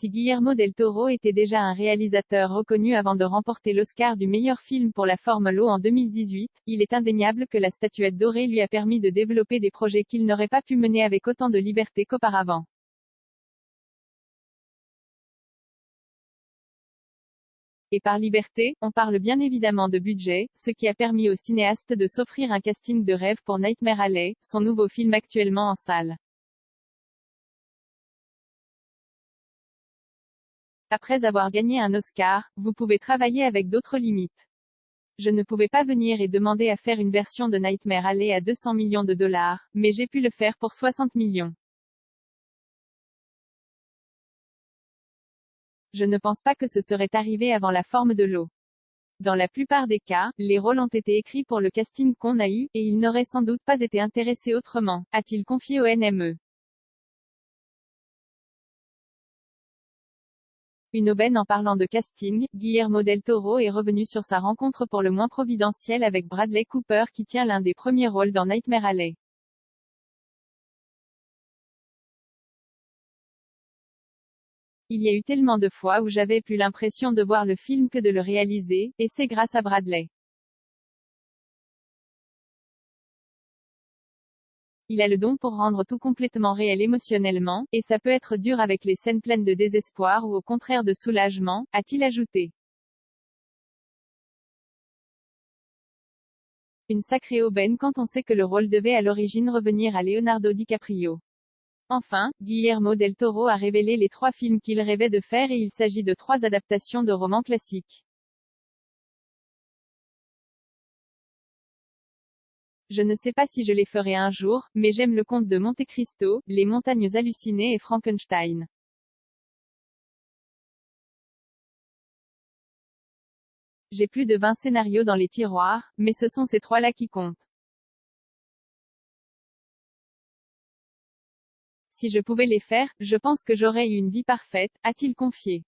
Si Guillermo del Toro était déjà un réalisateur reconnu avant de remporter l'Oscar du meilleur film pour La Formule 1 en 2018, il est indéniable que la statuette dorée lui a permis de développer des projets qu'il n'aurait pas pu mener avec autant de liberté qu'auparavant. Et par liberté, on parle bien évidemment de budget, ce qui a permis au cinéaste de s'offrir un casting de rêve pour Nightmare Alley, son nouveau film actuellement en salle. Après avoir gagné un Oscar, vous pouvez travailler avec d'autres limites. Je ne pouvais pas venir et demander à faire une version de Nightmare Alley à 200 millions de dollars, mais j'ai pu le faire pour 60 millions. Je ne pense pas que ce serait arrivé avant La Forme de l'eau. Dans la plupart des cas, les rôles ont été écrits pour le casting qu'on a eu, et ils n'auraient sans doute pas été intéressés autrement, a-t-il confié au NME. Une aubaine. En parlant de casting, Guillermo del Toro est revenu sur sa rencontre pour le moins providentielle avec Bradley Cooper qui tient l'un des premiers rôles dans Nightmare Alley. Il y a eu tellement de fois où j'avais plus l'impression de voir le film que de le réaliser, et c'est grâce à Bradley. Il a le don pour rendre tout complètement réel émotionnellement, et ça peut être dur avec les scènes pleines de désespoir ou au contraire de soulagement, a-t-il ajouté. Une sacrée aubaine quand on sait que le rôle devait à l'origine revenir à Leonardo DiCaprio. Enfin, Guillermo del Toro a révélé les 3 films qu'il rêvait de faire et il s'agit de 3 adaptations de romans classiques. Je ne sais pas si je les ferai un jour, mais j'aime le Comte de Monte Cristo, Les Montagnes hallucinées et Frankenstein. J'ai plus de 20 scénarios dans les tiroirs, mais ce sont ces 3-là qui comptent. Si je pouvais les faire, je pense que j'aurais eu une vie parfaite, a-t-il confié.